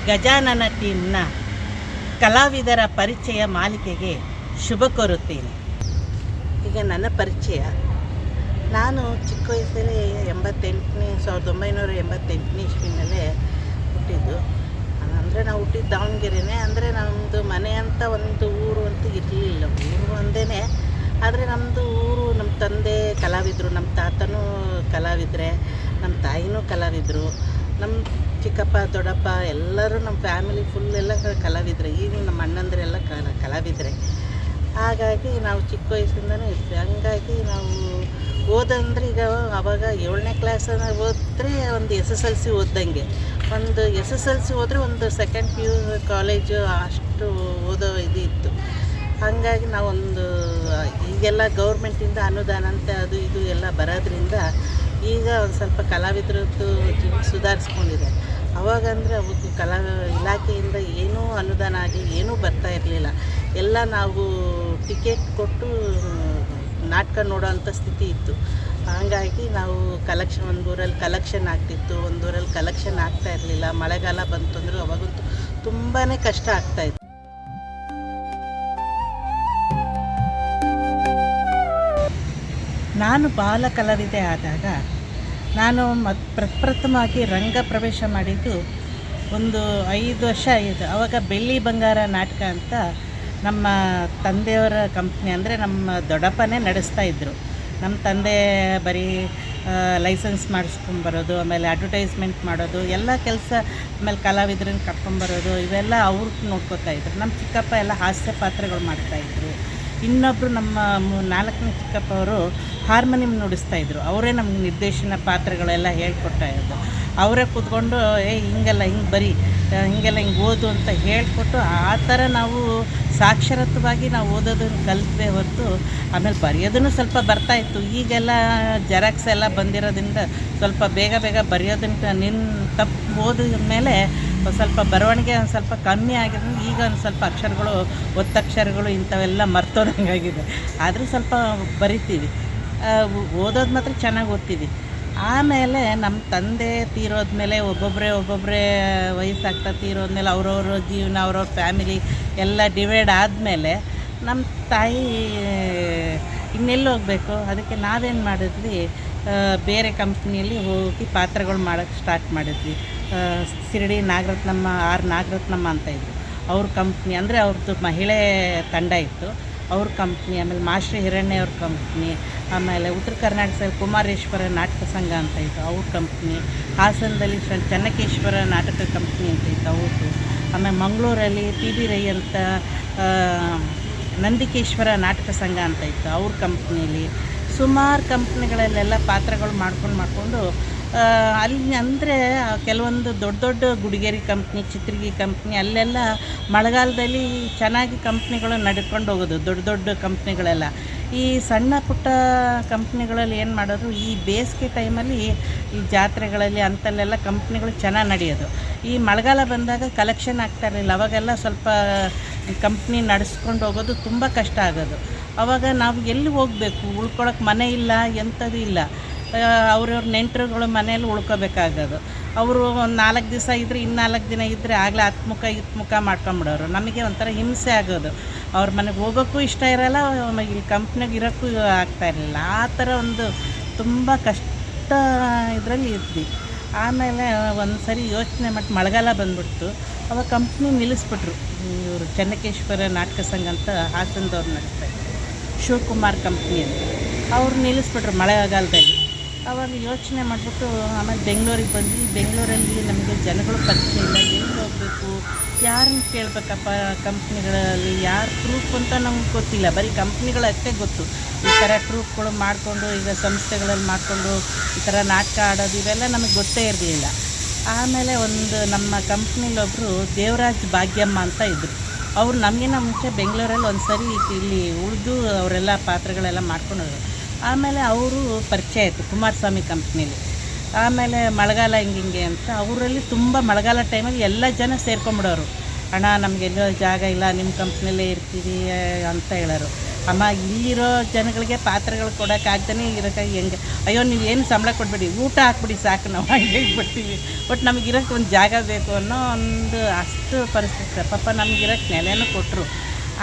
ಗಜಾನನ ಟೀಮ್ನ ಕಲಾವಿದರ ಪರಿಚಯ ಮಾಲಿಕೆಗೆ ಶುಭ ಕೋರುತ್ತೇನೆ. ಈಗ ನನ್ನ ಪರಿಚಯ, ನಾನು ಚಿಕ್ಕ ವಯಸ್ಸಲ್ಲಿ 1988 ಇಸ್ವಿನಲ್ಲೇ ಹುಟ್ಟಿದ್ದು. ಅಂದರೆ ನಾವು ಹುಟ್ಟಿದ್ದು ದಾವಣಗೆರೆನೇ. ಅಂದರೆ ನಮ್ಮದು ಮನೆ ಅಂತ ಒಂದು ಊರು ಅಂತ ಇರಲಿಲ್ಲ, ಊರು ಒಂದೇ. ಆದರೆ ನಮ್ಮದು ಊರು, ನಮ್ಮ ತಂದೆ ಕಲಾವಿದರು, ನಮ್ಮ ತಾತನೂ ಕಲಾವಿದರೆ, ನಮ್ಮ ತಾಯಿನೂ ಕಲಾವಿದರು, ನಮ್ಮ ಚಿಕ್ಕಪ್ಪ ದೊಡ್ಡಪ್ಪ ಎಲ್ಲರೂ ನಮ್ಮ ಫ್ಯಾಮಿಲಿ ಫುಲ್ ಎಲ್ಲ ಕಲಾವಿದರೆ. ಈಗ ನಮ್ಮ ಅಣ್ಣಂದರೆಲ್ಲ ಕಲಾವಿದರೆ. ಹಾಗಾಗಿ ನಾವು ಚಿಕ್ಕ ವಯಸ್ಸಿಂದನೇ ಇದ್ವಿ. ಹಂಗಾಗಿ ನಾವು ಓದಂದ್ರೆ ಈಗ ಆವಾಗ 7ನೇ ಕ್ಲಾಸನ್ನು ಓದಿದ್ರೆ ಒಂದು SSLC ಓದ್ದಂಗೆ, ಒಂದು SSLC ಹೋದರೆ ಒಂದು ಸೆಕೆಂಡ್ PU ಕಾಲೇಜು ಅಷ್ಟು ಓದೋ ಇದು ಇತ್ತು. ಹಾಗಾಗಿ ನಾವೊಂದು ಈಗೆಲ್ಲ ಗೌರ್ಮೆಂಟಿಂದ ಅನುದಾನ ಅಂತ ಅದು ಇದು ಎಲ್ಲ ಬರೋದ್ರಿಂದ ಈಗ ಒಂದು ಸ್ವಲ್ಪ ಕಲಾವಿದರದ್ದು ಸುಧಾರಿಸ್ಕೊಂಡಿದೆ. ಅವಾಗಂದರೆ ಅವತ್ತು ಕಲಾ ಇಲಾಖೆಯಿಂದ ಏನೂ ಅನುದಾನ ಆಗಲಿ ಏನೂ ಬರ್ತಾ ಇರಲಿಲ್ಲ. ಎಲ್ಲ ನಾವು ಟಿಕೆಟ್ ಕೊಟ್ಟು ನಾಟಕ ನೋಡೋವಂಥ ಸ್ಥಿತಿ ಇತ್ತು. ಹಾಗಾಗಿ ನಾವು ಒಂದು ಊರಲ್ಲಿ ಕಲೆಕ್ಷನ್ ಆಗ್ತಿತ್ತು, ಒಂದು ಊರಲ್ಲಿ ಕಲೆಕ್ಷನ್ ಆಗ್ತಾ ಇರಲಿಲ್ಲ. ಮಳೆಗಾಲ ಬಂತು ಅಂದರೆ ಅವಾಗಂತೂ ತುಂಬಾ ಕಷ್ಟ ಆಗ್ತಾಯಿತ್ತು. ನಾನು ಬಾಲ ಕಲಾವಿದೆ ಆದಾಗ ನಾನು ಪ್ರಪ್ರಥಮವಾಗಿ ರಂಗ ಪ್ರವೇಶ ಮಾಡಿದ್ದು ಒಂದು 5 ವರ್ಷ ಆಯಿತು. ಆವಾಗ ಬೆಳ್ಳಿ ಬಂಗಾರ ನಾಟಕ ಅಂತ ನಮ್ಮ ತಂದೆಯವರ ಕಂಪ್ನಿ, ಅಂದರೆ ನಮ್ಮ ದೊಡ್ಡಪ್ಪನೇ ನಡೆಸ್ತಾಯಿದ್ರು. ನಮ್ಮ ತಂದೆ ಬರೀ ಲೈಸೆನ್ಸ್ ಮಾಡಿಸ್ಕೊಂಬರೋದು, ಆಮೇಲೆ ಅಡ್ವರ್ಟೈಸ್ಮೆಂಟ್ ಮಾಡೋದು ಎಲ್ಲ ಕೆಲಸ, ಆಮೇಲೆ ಕಲಾವಿದ್ರನ್ನ ಕರ್ಕೊಂಬರೋದು, ಇವೆಲ್ಲ ಅವ್ರು ನೋಡ್ಕೋತಾಯಿದ್ರು. ನಮ್ಮ ಚಿಕ್ಕಪ್ಪ ಎಲ್ಲ ಹಾಸ್ಯ ಪಾತ್ರಗಳು ಮಾಡ್ತಾಯಿದ್ರು. ಇನ್ನೊಬ್ಬರು ನಮ್ಮ 4ನೇ ಚಿಕ್ಕಪ್ಪ ಅವರು ಹಾರ್ಮೋನಿಯಂ ನುಡಿಸ್ತಾಯಿದ್ರು. ಅವರೇ ನಮ್ಗೆ ನಿರ್ದೇಶನ ಪಾತ್ರಗಳೆಲ್ಲ ಹೇಳ್ಕೊಡ್ತಾಯಿದ್ರು. ಅವರೇ ಕೂತ್ಕೊಂಡು ಹಿಂಗೆಲ್ಲ ಹಿಂಗೆ ಬರೀ ಹಿಂಗೆಲ್ಲ ಹಿಂಗೆ ಓದು ಅಂತ ಹೇಳಿಕೊಟ್ಟು ಆ ಥರ ನಾವು ಸಾಕ್ಷರತ್ವವಾಗಿ ನಾವು ಓದೋದನ್ನು ಕಲಿತ್ವೇ ಹೊರತು ಆಮೇಲೆ ಬರೆಯೋದನ್ನು ಸ್ವಲ್ಪ ಬರ್ತಾಯಿತ್ತು. ಈಗೆಲ್ಲ ಜೆರಾಕ್ಸ್ ಎಲ್ಲ ಬಂದಿರೋದ್ರಿಂದ ಸ್ವಲ್ಪ ಬೇಗ ಬರೆಯೋದನ್ನು ತಪ್ಪು ಓದಿದ ಮೇಲೆ ಸ್ವಲ್ಪ ಬರವಣಿಗೆ ಒಂದು ಸ್ವಲ್ಪ ಕಮ್ಮಿ ಆಗಿದೆ. ಈಗ ಒಂದು ಸ್ವಲ್ಪ ಅಕ್ಷರಗಳು, ಒತ್ತಕ್ಷರಗಳು ಇಂಥವೆಲ್ಲ ಮರ್ತೋದಂಗಾಗಿದೆ. ಆದರೂ ಸ್ವಲ್ಪ ಬರಿತೀವಿ, ಓದೋದು ಮಾತ್ರ ಚೆನ್ನಾಗಿ ಓದ್ತೀವಿ. ಆಮೇಲೆ ನಮ್ಮ ತಂದೆ ತೀರೋದ್ಮೇಲೆ ಒಬ್ಬೊಬ್ಬರೇ ವಯಸ್ಸಾಗ್ತಾ ತೀರೋದ್ಮೇಲೆ ಅವ್ರವ್ರ ಜೀವನ, ಅವ್ರವ್ರ ಫ್ಯಾಮಿಲಿ ಎಲ್ಲ ಡಿವೈಡ್ ಆದಮೇಲೆ ನಮ್ಮ ತಾಯಿ ಇನ್ನೆಲ್ಲಿ ಹೋಗಬೇಕು, ಅದಕ್ಕೆ ನಾವೇನು ಮಾಡಿದ್ವಿ, ಬೇರೆ ಕಂಪ್ನಿಯಲ್ಲಿ ಹೋಗಿ ಪಾತ್ರಗಳು ಮಾಡೋಕ್ಕೆ ಸ್ಟಾರ್ಟ್ ಮಾಡಿದ್ವಿ. ಶಿರಡಿ ನಾಗರತ್ನಮ್ಮ, ನಾಗರತ್ನಮ್ಮ ಅಂತ ಇದ್ದರು. ಅವ್ರ ಕಂಪ್ನಿ, ಅಂದರೆ ಅವ್ರದ್ದು ಮಹಿಳೆ ತಂಡ ಇತ್ತು, ಅವ್ರ ಕಂಪ್ನಿ. ಆಮೇಲೆ ಮಾಸ್ಟರ್ ಹಿರಣ್ಯ ಅವ್ರ ಕಂಪ್ನಿ. ಆಮೇಲೆ ಉತ್ತರ ಕರ್ನಾಟಕದಲ್ಲಿ ಕುಮಾರೇಶ್ವರ ನಾಟಕ ಸಂಘ ಅಂತ ಇತ್ತು, ಅವ್ರ ಕಂಪ್ನಿ. ಹಾಸನದಲ್ಲಿ ಚೆನ್ನಕೇಶ್ವರ ನಾಟಕ ಕಂಪ್ನಿ ಅಂತ ಇತ್ತು, ಅವ್ರದ್ದು. ಆಮೇಲೆ ಮಂಗಳೂರಲ್ಲಿ TB ರೈ ಅಂತ ನಂದಿಕೇಶ್ವರ ನಾಟಕ ಸಂಘ ಅಂತ ಇತ್ತು, ಅವ್ರ ಕಂಪ್ನಿಯಲ್ಲಿ. ಸುಮಾರು ಕಂಪ್ನಿಗಳಲ್ಲೆಲ್ಲ ಪಾತ್ರಗಳು ಮಾಡ್ಕೊಂಡು ಅಲ್ಲಿ ಅಂದರೆ ಕೆಲವೊಂದು ದೊಡ್ಡ ಗುಡಿಗೇರಿ ಕಂಪ್ನಿ, ಚಿತ್ರಗಿ ಕಂಪ್ನಿ, ಅಲ್ಲೆಲ್ಲ ಮಳೆಗಾಲದಲ್ಲಿ ಚೆನ್ನಾಗಿ ಕಂಪ್ನಿಗಳು ನಡ್ಕೊಂಡು ಹೋಗೋದು, ದೊಡ್ಡ ಕಂಪ್ನಿಗಳೆಲ್ಲ. ಈ ಸಣ್ಣ ಪುಟ್ಟ ಕಂಪ್ನಿಗಳಲ್ಲಿ ಏನು ಮಾಡೋದು, ಈ ಬೇಸಿಗೆ ಟೈಮಲ್ಲಿ ಈ ಜಾತ್ರೆಗಳಲ್ಲಿ ಅಂಥಲ್ಲೆಲ್ಲ ಕಂಪ್ನಿಗಳು ಚೆನ್ನಾಗಿ ನಡೆಯೋದು. ಈ ಮಳೆಗಾಲ ಬಂದಾಗ ಕಲೆಕ್ಷನ್ ಆಗ್ತಾ ಇರಲಿಲ್ಲ. ಅವಾಗೆಲ್ಲ ಸ್ವಲ್ಪ ಕಂಪ್ನಿ ನಡೆಸ್ಕೊಂಡು ಹೋಗೋದು ತುಂಬ ಕಷ್ಟ ಆಗೋದು. ಆವಾಗ ನಾವು ಎಲ್ಲಿ ಹೋಗಬೇಕು, ಉಳ್ಕೊಳಕ್ಕೆ ಮನೆ ಇಲ್ಲ, ಎಂಥದ್ದು ಇಲ್ಲ. ಅವ್ರವ್ರ ನೆಂಟರುಗಳು ಮನೆಯಲ್ಲಿ ಉಳ್ಕೋಬೇಕಾಗೋದು. ಅವರು ಒಂದು 4 ದಿವಸ ಇದ್ದರೆ, ಇನ್ನು 4 ದಿನ ಇದ್ದರೆ ಆಗಲೇ 10 ಮುಖ 20 ಮುಖ ಮಾಡ್ಕೊಂಬಿಡೋರು. ನಮಗೆ ಒಂಥರ ಹಿಂಸೆ ಆಗೋದು. ಅವ್ರ ಮನೆಗೆ ಹೋಗೋಕ್ಕೂ ಇಷ್ಟ ಇರೋಲ್ಲ, ಇಲ್ಲಿ ಕಂಪ್ನಿಗೆ ಇರೋಕ್ಕೂ ಆಗ್ತಾ ಇರಲಿಲ್ಲ. ಆ ಥರ ಒಂದು ತುಂಬ ಕಷ್ಟ ಇದರಲ್ಲಿ ಇದ್ವಿ. ಆಮೇಲೆ ಒಂದು ಸರಿ ಯೋಚನೆ ಮಾಡಿ ಮಳೆಗಾಲ ಬಂದ್ಬಿಡ್ತು. ಅವಾಗ ಕಂಪ್ನಿ ನಿಲ್ಲಿಸ್ಬಿಟ್ರು. ಇವರು ಚೆನ್ನಕೇಶ್ವರ ನಾಟಕ ಸಂಘ ಅಂತ ಹಾಸನದವ್ರು ನಡೆಸ್ತಾಯಿದ್ರು, ಶಿವಕುಮಾರ್ ಕಂಪ್ನಿ ಅಂತ. ಅವ್ರು ನಿಲ್ಲಿಸ್ಬಿಟ್ರು ಮಳೆಗಾಲದಲ್ಲಿ. ಆವಾಗ ಯೋಚನೆ ಮಾಡಿಬಿಟ್ಟು ಆಮೇಲೆ ಬೆಂಗಳೂರಿಗೆ ಬಂದ್ವಿ. ಬೆಂಗಳೂರಲ್ಲಿ ನಮಗೆ ಜನಗಳು ಪರಿಚಯ ಇಲ್ಲ, ಎಲ್ಲಿ ಹೋಗಬೇಕು, ಯಾರನ್ನು ಕೇಳಬೇಕಪ್ಪ, ಕಂಪ್ನಿಗಳಲ್ಲಿ ಯಾರು ಟ್ರೂಪ್ ಅಂತ ನಮ್ಗೆ ಗೊತ್ತಿಲ್ಲ. ಬರೀ ಕಂಪ್ನಿಗಳಷ್ಟೇ ಗೊತ್ತು. ಈ ಥರ ಟ್ರೂಪ್ಗಳು ಮಾಡಿಕೊಂಡು, ಈಗ ಸಂಸ್ಥೆಗಳಲ್ಲಿ ಮಾಡಿಕೊಂಡು ಈ ಥರ ನಾಟಕ ಆಡೋದು ಇವೆಲ್ಲ ನಮಗೆ ಗೊತ್ತೇ ಇರಲಿಲ್ಲ. ಆಮೇಲೆ ಒಂದು ನಮ್ಮ ಕಂಪ್ನಿಲೊಬ್ಬರು ದೇವರಾಜ್ ಭಾಗ್ಯಮ್ಮ ಅಂತ ಇದ್ದರು. ಅವ್ರು ನಮಗಿನ್ನ ಮುಂಚೆ ಬೆಂಗಳೂರಲ್ಲಿ ಒಂದು ಸರಿ ಇಲ್ಲಿ ಉಳಿದು ಅವರೆಲ್ಲ ಪಾತ್ರಗಳೆಲ್ಲ ಮಾಡ್ಕೊಂಡೋರು. ಆಮೇಲೆ ಅವರು ಪರಿಚಯ ಆಯಿತು ಕುಮಾರಸ್ವಾಮಿ ಕಂಪ್ನೀಲಿ. ಆಮೇಲೆ ಮಳೆಗಾಲ ಹಿಂಗೆ ಅಂತ ಅವರಲ್ಲಿ ತುಂಬ ಮಳೆಗಾಲ ಟೈಮಲ್ಲಿ ಎಲ್ಲ ಜನ ಸೇರ್ಕೊಂಬಿಡೋರು. ಅಣ್ಣ ನಮಗೆಲ್ಲೋ ಜಾಗ ಇಲ್ಲ, ನಿಮ್ಮ ಕಂಪ್ನಿಯಲ್ಲೇ ಇರ್ತೀವಿ ಅಂತ ಹೇಳೋರು. ಅಮ್ಮ ಇಲ್ಲಿರೋ ಜನಗಳಿಗೆ ಪಾತ್ರೆಗಳು ಕೊಡೋಕ್ಕಾಗ್ದೇ ಇರೋಕ್ಕೆ ಹೆಂಗೆ, ಅಯ್ಯೋ ನೀವು ಏನು ಸಂಬಳ ಕೊಡಬೇಡಿ, ಊಟ ಹಾಕ್ಬಿಡಿ ಸಾಕು, ನಾವು ಹಂಗೆ ಬಿಡ್ತೀವಿ, ಬಟ್ ನಮಗಿರೋಕ್ಕೆ ಒಂದು ಜಾಗ ಬೇಕು ಅನ್ನೋ ಒಂದು ಅಷ್ಟು ಪರಿಸ್ಥಿತಿ. ಪಾಪ ನಮಗಿರೋಕ್ಕೆ ನೆಲೆನೂ ಕೊಟ್ಟರು.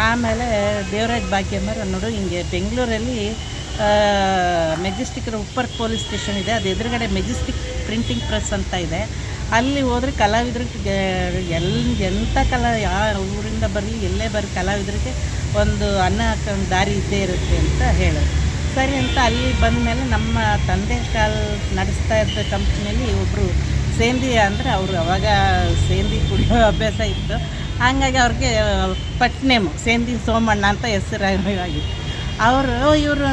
ಆಮೇಲೆ ದೇವರಾಜ್ ಭಾಗ್ಯಮ್ಮರು ನೋಡು ಹಿಂಗೆ ಬೆಂಗಳೂರಲ್ಲಿ ಮೆಜೆಸ್ಟಿಕ್ ಉಪ್ಪರ್ ಪೊಲೀಸ್ ಸ್ಟೇಷನ್ ಇದೆ, ಅದು ಎದುರುಗಡೆ ಮೆಜೆಸ್ಟಿಕ್ ಪ್ರಿಂಟಿಂಗ್ ಪ್ರೆಸ್ ಅಂತ ಇದೆ. ಅಲ್ಲಿ ಹೋದರೆ ಕಲಾವಿದ್ರಿಗೆ ಎಂಥ ಯಾವ ಊರಿಂದ ಬರಲಿ ಎಲ್ಲೇ ಬರಲಿ ಕಲಾವಿದರಿಗೆ ಒಂದು ಅನ್ನ ಹಾಕೊಂಡು ದಾರಿ ಇದ್ದೇ ಇರುತ್ತೆ ಅಂತ ಹೇಳೋದು. ಸರಿ ಅಂತ ಅಲ್ಲಿ ಬಂದ ಮೇಲೆ ನಮ್ಮ ತಂದೆ ನಡೆಸ್ತಾ ಇದ್ದ ಕಂಪ್ನಿಯಲ್ಲಿ ಒಬ್ಬರು ಸೇಂದಿ ಅಂದರೆ ಅವರು ಅವಾಗ ಸೇಂದಿ ಕುಡಿಯೋ ಅಭ್ಯಾಸ ಇತ್ತು. ಹಾಗಾಗಿ ಅವ್ರಿಗೆ ಪಟ್ನೇಮು ಸೇಂದಿ ಸೋಮಣ್ಣ ಅಂತ ಹೆಸರಾಗಿತ್ತು. ಇವರು ಇವ್ರ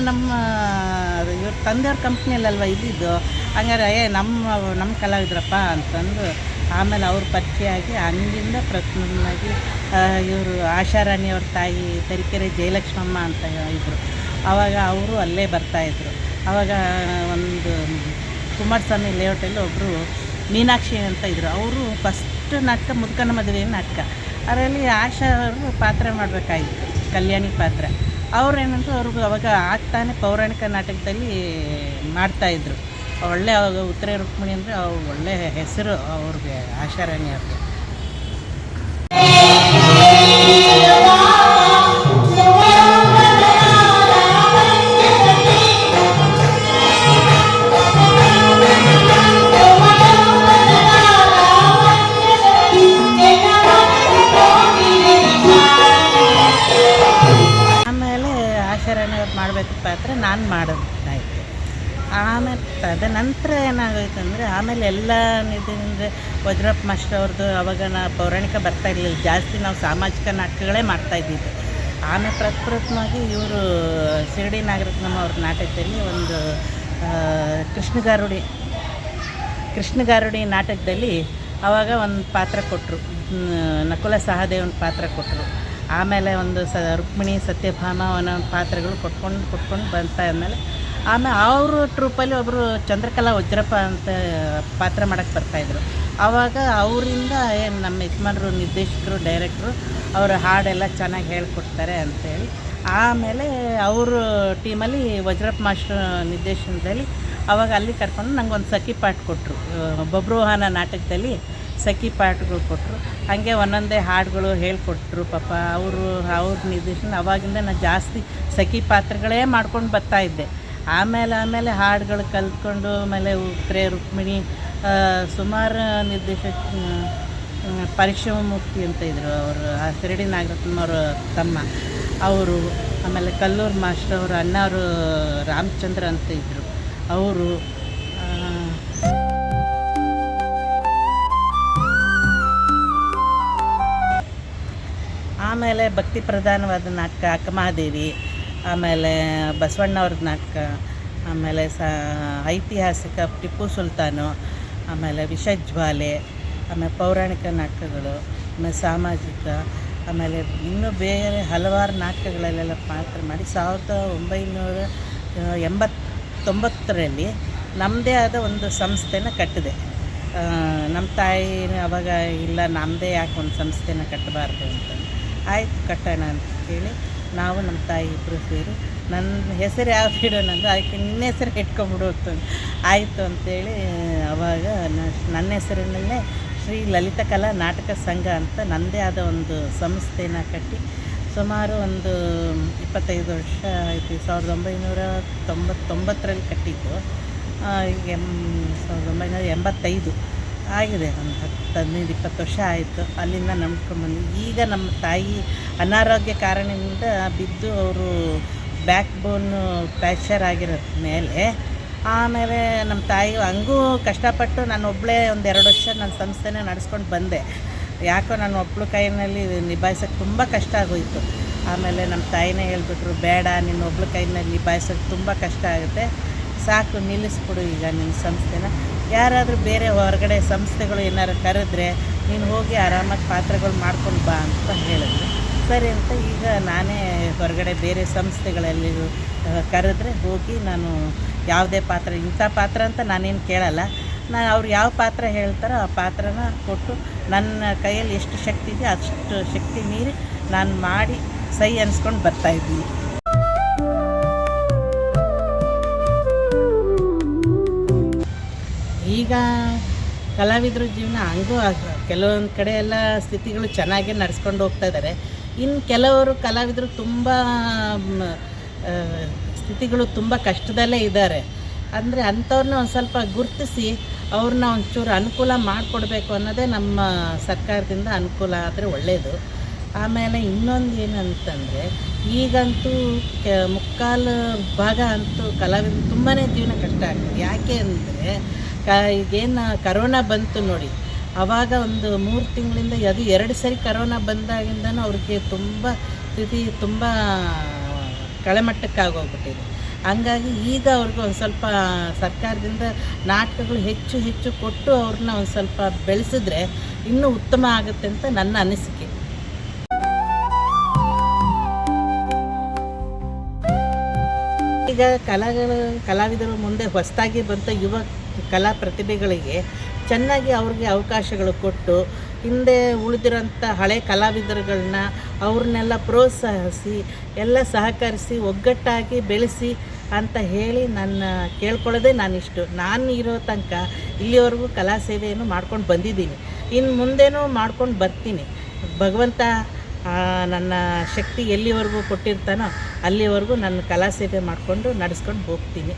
ತಂದೆಯವ್ರ ಕಂಪ್ನಿಯಲ್ಲಲ್ವ ಇದ್ದಿದ್ದು, ಹಂಗಾರೆ ನಮ್ಮ ಕಲಾವಿದ್ರಪ್ಪ ಅಂತಂದು ಆಮೇಲೆ ಅವ್ರ ಪರಿಚಯ ಆಗಿ ಹಂಗಿಂದ ಪ್ರಥಮವಾಗಿ ಇವರು ಆಶಾರಾಣಿಯವ್ರ ತಾಯಿ ತರೀಕೆರೆ ಜಯಲಕ್ಷ್ಮಮ್ಮ ಅಂತ ಇದ್ದರು. ಆವಾಗ ಅವರು ಅಲ್ಲೇ ಬರ್ತಾಯಿದ್ರು. ಆವಾಗ ಒಂದು ಕುಮಾರಸ್ವಾಮಿ ಲೇಔಟಲ್ಲಿ ಒಬ್ಬರು ಮೀನಾಕ್ಷಿ ಅಂತ ಇದ್ದರು. ಅವರು ಫಸ್ಟ್ ನಾಟಕ ಮುದುಕನ ಮದುವೆ ನಾಟಕ, ಅದರಲ್ಲಿ ಆಶಾ ಅವರು ಪಾತ್ರ ಮಾಡಬೇಕಾಗಿತ್ತು, ಕಲ್ಯಾಣಿ ಪಾತ್ರ. ಅವ್ರೇನಂದ್ರೆ ಅವ್ರಿಗೆ ಅವಾಗ ಆಗ್ತಾನೆ ಪೌರಾಣಿಕ ನಾಟಕದಲ್ಲಿ ಮಾಡ್ತಾಯಿದ್ರು. ಒಳ್ಳೆ ಅವಾಗ ಉತ್ತರ ರುಕ್ಮಿಣಿ ಅಂದರೆ ಒಳ್ಳೆ ಹೆಸರು ಅವ್ರಿಗೆ, ಆಶಾರಾಣಿ ಅವ್ರಿಗೆ. ಮಾಡಬೇಕು ಪಾತ್ರ ನಾನು ಮಾಡೋದಾಯಿತು. ಆಮೇಲೆ ತದನಂತರ ಏನಾಗೋಯ್ತು ಅಂದರೆ ಆಮೇಲೆ ಎಲ್ಲ ನಿಧಿಂದರೆ ವಜ್ರಪ್ಪ ಮಾಸ್ಟರ್ ಅವ್ರದ್ದು ಅವಾಗ ಪೌರಾಣಿಕ ಬರ್ತಾ ಇರಲಿಲ್ಲ ಜಾಸ್ತಿ, ನಾವು ಸಾಮಾಜಿಕ ನಾಟಕಗಳೇ ಮಾಡ್ತಾಯಿದ್ದಿದ್ದು. ಆಮೇಲೆ ಪ್ರಪ್ರಥಮವಾಗಿ ಇವರು ಶಿರಡಿ ನಾಗರತ್ನಮ್ಮ ಅವ್ರ ನಾಟಕದಲ್ಲಿ ಒಂದು ಕೃಷ್ಣಗಾರುಡಿ ನಾಟಕದಲ್ಲಿ ಆವಾಗ ಒಂದು ಪಾತ್ರ ಕೊಟ್ಟರು, ನಕುಲ ಸಹದೇವನ ಪಾತ್ರ ಕೊಟ್ಟರು. ಆಮೇಲೆ ಒಂದು ರುಕ್ಮಿಣಿ ಸತ್ಯಭಾಮ ಅನ್ನೋ ಪಾತ್ರಗಳು ಕೊಟ್ಕೊಂಡು ಬರ್ತಾ ಇದ್ಮೇಲೆ ಆಮೇಲೆ ಅವರು ಟ್ರೂಪಲ್ಲಿ ಒಬ್ಬರು ಚಂದ್ರಕಲಾ ವಜ್ರಪ್ಪ ಅಂತ ಪಾತ್ರ ಮಾಡೋಕ್ಕೆ ಬರ್ತಾಯಿದ್ರು. ಆವಾಗ ಅವರಿಂದ ನಮ್ಮ ಯಜಮಾನರು ನಿರ್ದೇಶಕರು ಡೈರೆಕ್ಟ್ರು ಅವರ ಹಾಡೆಲ್ಲ ಚೆನ್ನಾಗಿ ಹೇಳ್ಕೊಡ್ತಾರೆ ಅಂಥೇಳಿ ಆಮೇಲೆ ಅವರು ಟೀಮಲ್ಲಿ ವಜ್ರಪ್ಪ ಮಾಸ್ಟರ್ ನಿರ್ದೇಶನದಲ್ಲಿ ಆವಾಗ ಅಲ್ಲಿ ಕರ್ಕೊಂಡು ನಂಗೊಂದು ಸಖಿ ಪಾಠ ಕೊಟ್ಟರು. ಬಬ್ರುವಾಹನ ನಾಟಕದಲ್ಲಿ ಸಖಿ ಪಾಠಗಳು ಕೊಟ್ಟರು. ಹಾಗೆ ಒಂದೊಂದೇ ಹಾಡುಗಳು ಹೇಳ್ಕೊಟ್ರು. ಪಾಪ ಅವ್ರ ನಿರ್ದೇಶನ ಅವಾಗಿಂದ ನಾನು ಜಾಸ್ತಿ ಸಖಿ ಪಾತ್ರಗಳೇ ಮಾಡ್ಕೊಂಡು ಬರ್ತಾಯಿದ್ದೆ. ಆಮೇಲೆ ಹಾಡುಗಳು ಕಲ್ತ್ಕೊಂಡು ಆಮೇಲೆ ಉತ್ರೆ ರುಕ್ಮಿಣಿ ಸುಮಾರು ನಿರ್ದೇಶಕ ಪರಿಶ್ರಮಮೂರ್ತಿ ಅಂತ ಇದ್ದರು ಅವರು, ಶಿರಡಿ ನಾಗರತ್ನಮ್ಮವ್ರ ತಮ್ಮ ಅವರು. ಆಮೇಲೆ ಕಲ್ಲೂರು ಮಾಸ್ಟರ್ ಅವರು ಅಣ್ಣವರು ರಾಮಚಂದ್ರ ಅಂತ ಇದ್ದರು ಅವರು. ಆಮೇಲೆ ಭಕ್ತಿ ಪ್ರಧಾನವಾದ ನಾಟಕ ಅಕ್ಕಮಹಾದೇವಿ, ಆಮೇಲೆ ಬಸವಣ್ಣವ್ರದ್ದು ನಾಟಕ, ಆಮೇಲೆ ಐತಿಹಾಸಿಕ ಟಿಪ್ಪು ಸುಲ್ತಾನು, ಆಮೇಲೆ ವಿಷಜ್ವಾಲೆ, ಆಮೇಲೆ ಪೌರಾಣಿಕ ನಾಟಕಗಳು, ಆಮೇಲೆ ಸಾಮಾಜಿಕ, ಆಮೇಲೆ ಇನ್ನೂ ಬೇರೆ ಹಲವಾರು ನಾಟಕಗಳಲ್ಲೆಲ್ಲ ಪಾತ್ರ ಮಾಡಿ 1989ರಲ್ಲಿ ನಮ್ಮದೇ ಆದ ಒಂದು ಸಂಸ್ಥೆನ ಕಟ್ಟಿದೆ. ನಮ್ಮ ತಾಯಿ ಅವಾಗ ಇಲ್ಲ ನಮ್ಮದೇ ಯಾಕೆ ಒಂದು ಸಂಸ್ಥೆನ ಕಟ್ಟಬಾರ್ದು ಅಂತ, ಆಯಿತು ಕಟ್ಟೋಣ ಅಂತ ಹೇಳಿ ನಾವು ನಮ್ಮ ತಾಯಿ ಇಬ್ಬರು ಸೇರಿ ನನ್ನ ಹೆಸರು ಯಾವ್ದು ಇಡೋಣ ಅಂದ್ರೆ ಅದಕ್ಕೆ ನಿನ್ನ ಹೆಸರು ಇಟ್ಕೊಂಬಿಡು ಅಂತಂದು ಆಯಿತು ಅಂತೇಳಿ ಆವಾಗ ನನ್ನ ಹೆಸರಿನಲ್ಲೇ ಶ್ರೀ ಲಲಿತ ಕಲಾ ನಾಟಕ ಸಂಘ ಅಂತ ನನ್ನದೇ ಆದ ಒಂದು ಸಂಸ್ಥೆನ ಕಟ್ಟಿ ಸುಮಾರು ಒಂದು 25 ವರ್ಷ ಆಯಿತು. 1999ರಲ್ಲಿ ಕಟ್ಟಿದ್ದು, ಈಗ 1985 ಆಗಿದೆ. ಒಂದು 15-20 ವರ್ಷ ಆಯಿತು. ಅಲ್ಲಿಂದ ನಂಬ್ಕೊಂಡ್ಬಂದು ಈಗ ನಮ್ಮ ತಾಯಿ ಅನಾರೋಗ್ಯ ಕಾರಣದಿಂದ ಬಿದ್ದು ಅವರು ಬ್ಯಾಕ್ ಬೋನು ಫ್ರ್ಯಾಕ್ಚರ್ ಆಗಿರೋದ ಮೇಲೆ ಆಮೇಲೆ ನಮ್ಮ ತಾಯಿ ಹಂಗೂ ಕಷ್ಟಪಟ್ಟು ನಾನು ಒಬ್ಬಳೇ ಒಂದು 2 ವರ್ಷ ನನ್ನ ಸಂಸ್ಥೆನ ನಡೆಸ್ಕೊಂಡು ಬಂದೆ. ಯಾಕೋ ನಾನು ಒಬ್ಬಳು ಕೈಯಲ್ಲಿ ನಿಭಾಯಿಸೋಕ್ಕೆ ತುಂಬ ಕಷ್ಟ ಆಗೋಯಿತು. ಆಮೇಲೆ ನಮ್ಮ ತಾಯಿನೇ ಹೇಳ್ಬಿಟ್ರು, ಬೇಡ ನಿನ್ನ ಒಬ್ಬಳು ಕೈಯಲ್ಲಿ ನಿಭಾಯಿಸೋಕ್ಕೆ ತುಂಬ ಕಷ್ಟ ಆಗುತ್ತೆ, ಸಾಕು ನಿಲ್ಲಿಸ್ಬಿಡು ಈಗ ನಿನ್ನ ಸಂಸ್ಥೆನ, ಯಾರಾದರೂ ಬೇರೆ ಹೊರಗಡೆ ಸಂಸ್ಥೆಗಳು ಏನಾರು ಕರೆದ್ರೆ ನೀನು ಹೋಗಿ ಆರಾಮಾಗಿ ಪಾತ್ರಗಳು ಮಾಡ್ಕೊಂಡು ಬಾ ಅಂತ ಹೇಳಿದ್ರು. ಸರಿ ಅಂತ ಈಗ ನಾನೇ ಹೊರಗಡೆ ಬೇರೆ ಸಂಸ್ಥೆಗಳಲ್ಲಿ ಕರೆದ್ರೆ ಹೋಗಿ ನಾನು ಯಾವುದೇ ಪಾತ್ರ, ಇಂಥ ಪಾತ್ರ ಅಂತ ನಾನೇನು ಕೇಳಲ್ಲ, ನಾನು ಅವ್ರು ಯಾವ ಪಾತ್ರ ಹೇಳ್ತಾರೋ ಆ ಪಾತ್ರನ ಕೊಟ್ಟು ನನ್ನ ಕೈಯಲ್ಲಿ ಎಷ್ಟು ಶಕ್ತಿ ಇದೆ ಅಷ್ಟು ಶಕ್ತಿ ಮೀರಿ ನಾನು ಮಾಡಿ ಸೈ ಅನ್ಸ್ಕೊಂಡು ಬರ್ತಾಯಿದ್ದೀನಿ. ಈಗ ಕಲಾವಿದ್ರ ಜೀವನ ಹಂಗೂ ಕೆಲವೊಂದು ಕಡೆ ಎಲ್ಲ ಸ್ಥಿತಿಗಳು ಚೆನ್ನಾಗೇ ನಡೆಸ್ಕೊಂಡು ಹೋಗ್ತಾ ಇದ್ದಾರೆ. ಇನ್ನು ಕೆಲವರು ಕಲಾವಿದರು ತುಂಬ ಸ್ಥಿತಿಗಳು ತುಂಬ ಕಷ್ಟದಲ್ಲೇ ಇದ್ದಾರೆ. ಅಂದರೆ ಅಂಥವ್ರನ್ನ ಒಂದು ಸ್ವಲ್ಪ ಗುರುತಿಸಿ ಅವ್ರನ್ನ ಒಂಚೂರು ಅನುಕೂಲ ಮಾಡಿಕೊಡ್ಬೇಕು ಅನ್ನೋದೇ ನಮ್ಮ ಸರ್ಕಾರದಿಂದ ಅನುಕೂಲ ಆದರೆ ಒಳ್ಳೆಯದು. ಆಮೇಲೆ ಇನ್ನೊಂದು ಏನಂತಂದರೆ, ಈಗಂತೂ ಮುಕ್ಕಾಲು ಭಾಗ ಅಂತೂ ಕಲಾವಿದರು ತುಂಬಾ ಜೀವನ ಕಷ್ಟ ಆಗ್ತದೆ. ಯಾಕೆ ಅಂದರೆ ಈಗೇನು ಕರೋನಾ ಬಂತು ನೋಡಿ, ಆವಾಗ ಒಂದು 3 ತಿಂಗಳಿಂದ ಅದು 2 ಸರಿ ಕರೋನಾ ಬಂದಾಗಿಂದನೂ ಅವ್ರಿಗೆ ತುಂಬ ಸ್ಥಿತಿ ತುಂಬ ಕೆಳಮಟ್ಟಕ್ಕಾಗೋಗ್ಬಿಟ್ಟಿದೆ. ಹಂಗಾಗಿ ಈಗ ಅವ್ರಿಗೆ ಒಂದು ಸ್ವಲ್ಪ ಸರ್ಕಾರದಿಂದ ನಾಟಕಗಳು ಹೆಚ್ಚು ಹೆಚ್ಚು ಕೊಟ್ಟು ಅವ್ರನ್ನ ಒಂದು ಸ್ವಲ್ಪ ಬೆಳೆಸಿದ್ರೆ ಇನ್ನೂ ಉತ್ತಮ ಆಗುತ್ತೆ ಅಂತ ನನ್ನ ಅನಿಸಿಕೆ. ಈಗ ಕಲಾವಿದರು ಮುಂದೆ ಹೊಸದಾಗಿ ಬಂದ ಯುವ ಕಲಾ ಪ್ರತಿಭೆಗಳಿಗೆ ಚೆನ್ನಾಗಿ ಅವ್ರಿಗೆ ಅವಕಾಶಗಳು ಕೊಟ್ಟು, ಹಿಂದೆ ಉಳಿದಿರೋಂಥ ಹಳೆ ಕಲಾವಿದರುಗಳನ್ನ ಅವ್ರನ್ನೆಲ್ಲ ಪ್ರೋತ್ಸಾಹಿಸಿ ಎಲ್ಲ ಸಹಕರಿಸಿ ಒಗ್ಗಟ್ಟಾಗಿ ಬೆಳೆಸಿ ಅಂತ ಹೇಳಿ ನನ್ನ ಕೇಳ್ಕೊಳ್ಳೋದೇ ನಾನಿಷ್ಟು. ನಾನು ಇರೋ ತನಕ ಇಲ್ಲಿವರೆಗೂ ಕಲಾ ಸೇವೆಯನ್ನು ಮಾಡ್ಕೊಂಡು ಬಂದಿದ್ದೀನಿ, ಇನ್ನು ಮುಂದೇನೂ ಮಾಡ್ಕೊಂಡು ಬರ್ತೀನಿ. ಭಗವಂತ ನನ್ನ ಶಕ್ತಿ ಎಲ್ಲಿವರೆಗೂ ಕೊಟ್ಟಿರ್ತಾನೋ ಅಲ್ಲಿವರೆಗೂ ನನ್ನ ಕಲಾ ಸೇವೆ ಮಾಡಿಕೊಂಡು ನಡೆಸ್ಕೊಂಡು ಹೋಗ್ತೀನಿ.